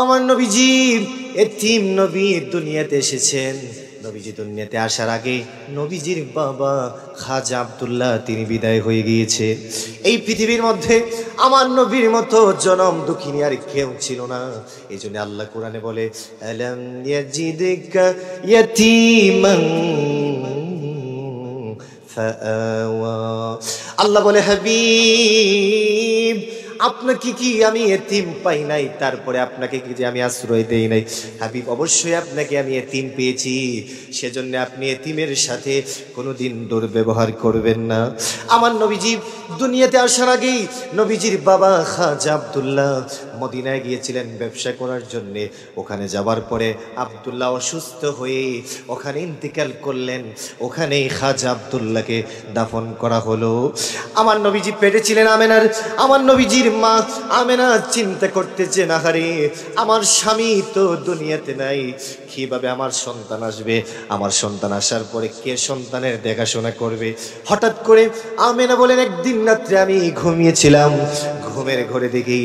আমার নবীজি এতিম নবী দুনিয়াতে এসেছেন। নবীজি দুনিয়াতে আসার আগে নবীজির বাবা খাজা আব্দুল্লাহ তিনি বিদায় হয়ে গিয়েছে। এই পৃথিবীর মধ্যে আমার নবীর মতো জনম দুঃখিনী আর কেউ ছিল না। এই জন্য আল্লাহ কোরআনে বলে, আলাম ইয়াজিদকা ইয়াতীমান ফাআওয়া। আল্লাহ বলে, হাবিব আপনাকে কি আমি এতিম পাই নাই, তারপরে আপনাকে কি যে আমি আশ্রয় দেই নাই? হাবিব অবশ্যই আপনাকে আমি এতিম পেয়েছি, সেজন্য আপনি এতিমের সাথে কোনোদিন দুর্ব্যবহার করবেন না। আমার নবীজি দুনিয়াতে আসার আগেই নবীজির বাবা খাজা আব্দুল্লাহ মদিনায় গিয়েছিলেন ব্যবসা করার জন্য। ওখানে যাবার পরে আব্দুল্লাহ অসুস্থ হয়ে ওখানে ইন্তিকাল করলেন। ওখানেই খাজা আব্দুল্লাহকে দাফন করা হলো। আমার নবীজি পেটে ছিলেন আমেনার। আমার নবীজির মা আমেনা চিন্তা করতেছে, না হারে আমার স্বামী তো দুনিয়াতে নাই, কিভাবে আমার সন্তান আসবে? আমার সন্তান আসার পরে কে সন্তানের দেখাশোনা করবে? হঠাৎ করে আমেনা বলেন, একদিন রাত্রে আমি ঘুমিয়েছিলাম, ঘুমের ঘরে দেখি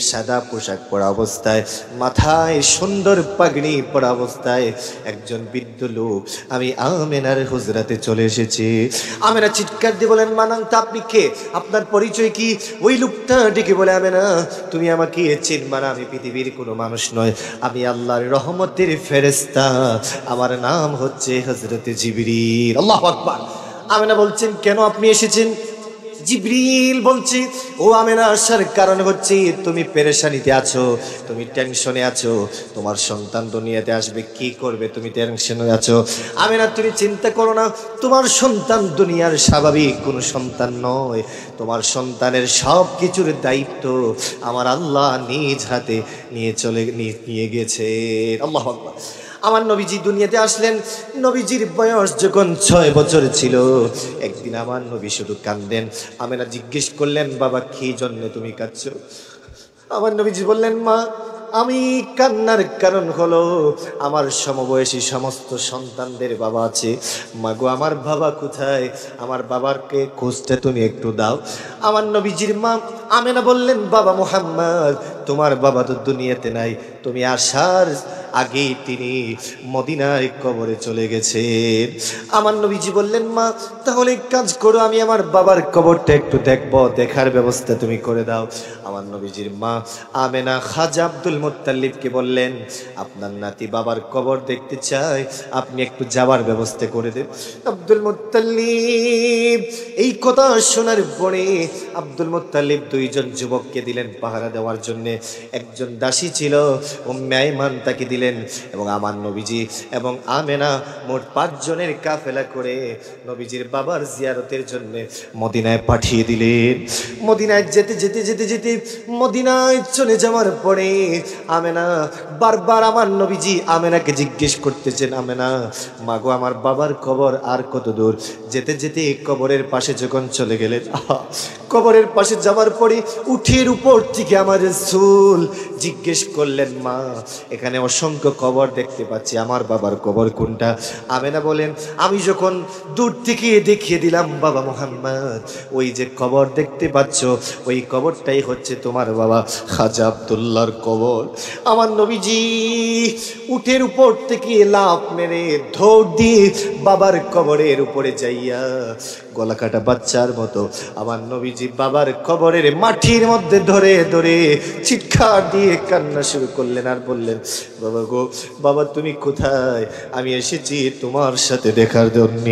সাদা পোশাক পরা অবস্থায়, মাথায় সুন্দর পাগড়ি পরা অবস্থায় একজন বৃদ্ধ লোক আমি আমেনার হুজরাতে চলে এসেছি। আমেনা চিৎকার দিয়ে বলেন, মানান্তা আপনি কে? আপনার পরিচয় কি? ওই লোকটা ডেকে বলে, আমেনা তুমি আমাকে চিনবা না, আমি পৃথিবীর কোনো মানুষ নয়, আমি আল্লাহর রহমতের ফেরেশতা, আমার নাম হচ্ছে হযরত জিবরিল। আল্লাহু আকবার। আমেনা বলছেন, কেন আপনি এসেছেন? জিবরিল বলছে, ও আমেনা আসার কারণ হচ্ছে তুমি পেরেশানিতে আছো, তুমি টেনশনে আছো, তোমার সন্তান দুনিয়াতে আসবে, কি করবে, তুমি টেনশনে আছো। আমেনা তুমি চিন্তা করো না, তোমার সন্তান দুনিয়ার স্বাভাবিক কোনো সন্তান নয়, তোমার সন্তানের সব কিছুর দায়িত্ব আমার আল্লাহ নিজ হাতে নিয়ে গেছে। আল্লাহু আকবার। আমার নবীজি দুনিয়াতে আসলেন, নবীজির বয়স যখন 6 বছর ছিল, একদিন আমার নবী শুধু কাঁদেন। আমেনা জিজ্ঞেস করলেন, বাবা কি জন্য তুমি কাঁদছো? আমার নবীজি বললেন, মা আমি কান্নার কারণ হলো আমার সমবয়সী সমস্ত সন্তানদের বাবা আছে, মাগো আমার বাবা কোথায়? আমার বাবাকে খুঁজতে তুমি একটু দাও। আমার নবীজির মা আমেনা বললেন, বাবা মুহাম্মদ তোমার বাবা তো দুনিয়াতে নাই, তুমি আসার আগেই তিনি মদিনায় কবরে চলে গেছেন। আমার নবীজি বললেন, মা তাহলে কাজ করো, আমি আমার বাবার কবরটা একটু দেখবো, দেখার ব্যবস্থা তুমি করে দাও। আমার নবীজির মা আমেনা খাজা আব্দুল মুত্তালিবকে বললেন, আপনার নাতি বাবার কবর দেখতে চায়, আপনি একটু যাবার ব্যবস্থা করে দেন। আব্দুল মুত্তালিব এই কথা শোনার পরে আব্দুল মুত্তালিব 2 জন যুবককে দিলেন পাহারা দেওয়ার জন্য। একজন দাসী ছিল উম্মে আইমান, তাকে দিলেন, এবং আমার নবীজি এবং আমেনা মোট 5 জনের কাফেলা করে নবীজির বাবার জিয়ারতের জন্য মদিনায় পাঠিয়ে দিলেন। মদিনায় যেতে যেতে যেতে যেতে মদিনায় চলে যাওয়ার পরে আমেনা বারবার আমার নবীজি আমেনাকে জিজ্ঞেস করতেছেন, আমেনা মাগো আমার বাবার কবর আর কত দূর? যেতে যেতে কবরের পাশে যখন চলে গেলেন, কবরের পাশে যাওয়ার পরে উঠের উপর থেকে আমার রাসূল জিজ্ঞেস করলেন, মা এখানে অসংখ্য কবর দেখতে পাচ্ছি, আমার বাবার কবর কোনটা? আমেনা বলেন, আমি যখন দূর থেকে দেখিয়ে দিলাম, বাবা মুহাম্মদ ওই যে কবর দেখতে পাচ্ছ, ওই কবরটাই হচ্ছে তোমার বাবা খাজা আব্দুল্লাহর কবর। আমার নবীজি উঠের উপর থেকে লাফ মেরে দৌড় দিয়ে বাবার কবরের উপরে যাইয়া গলা কাটা বাচ্চার মতো আমার নবীজি বাবার কবরের মাটির মধ্যে ধরে ধরে চিৎকার দিয়ে কান্না শুরু করলেন আর বললেন, বাবা গো বাবা তুমি কোথায়? আমি এসেছি তোমার সাথে দেখার জন্য।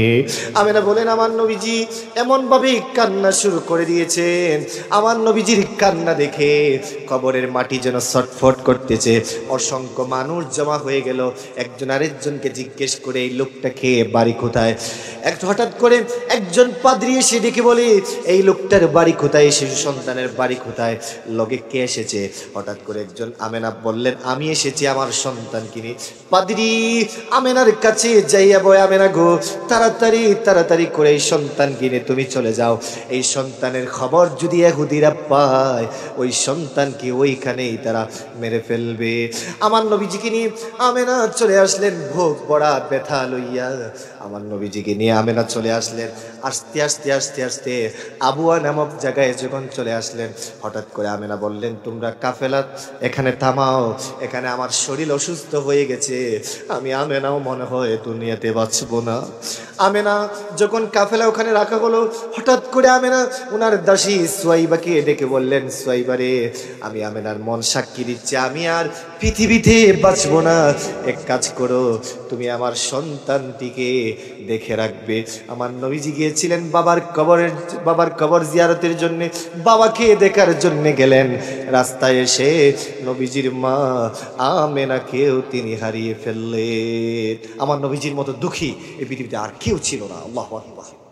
আমেনা বলেন, আমার নবীজি এমনভাবে কান্না শুরু করে দিয়েছেন, আমার নবীজির কান্না দেখে কবরের মাটি যেন ছটফট করতেছে। অসংখ্য মানুষ জমা হয়ে গেল, একজন আরেকজনকে জিজ্ঞেস করে এই লোকটা খেয়ে বাড়ি কোথায়? হঠাৎ করে একজন পাদ্রী এসে ডেকে বলে, এই লোকটার বাড়ি কোথায়? শিশু সন্তানের বাড়ি কোথায়? লগে কে এসেছে? হঠাৎ করে একজন আমেনা বললেন, আমি এসেছি আমার সন্তান কিনে। পাদ্রী আমেনার কাছে যাইয়া বয়, আমেনা গো তাড়াতাড়ি তাড়াতাড়ি করে এই সন্তান কিনে তুমি চলে যাও, এই সন্তানের খবর যদি ইহুদিরা পায় ওই সন্তানকে ওইখানেই তারা মেরে ফেলবে। আমার নবীজিকে নিয়ে আমেনা চলে আসলেন ভোগ বড়া ব্যথা লইয়া। আমার নবীজিকে নিয়ে আমেনা চলে আসলেন। আস্তে আস্তে আস্তে আস্তে আবুয়া নামক জায়গায় যখন চলে আসলেন, হঠাৎ করে আমেনা বললেন, তোমরা কাফেলা এখানে থামাও, এখানে আমার শরীর অসুস্থ হয়ে গেছে, আমি আমেনাও মনে হয় দুনিয়াতে বাঁচবো না। আমেনা যখন কাফেলা ওখানে রাখা হলো, হঠাৎ করে আমেনা ওনার দাসী সুয়াইবাকে ডেকে বললেন, সুয়াইবা রে, আমি আমেনার মন সাক্ষী দিচ্ছে আমি আর পৃথিবীতে বাঁচবো না। এক কাজ করো, তুমি আমার সন্তানটিকে দেখে রাখবে। আমার নবীজি গিয়েছিলেন বাবার কবর জিয়ারতের জন্য, বাবাকে দেখার জন্য গেলেন। রাস্তায় এসে নবীজির মা আমেনাকেও তিনি হারিয়ে ফেললেন। আমার নবীজির মতো দুঃখী এই পৃথিবীতে আর কেউ ছিল না। আল্লাহু আকবার।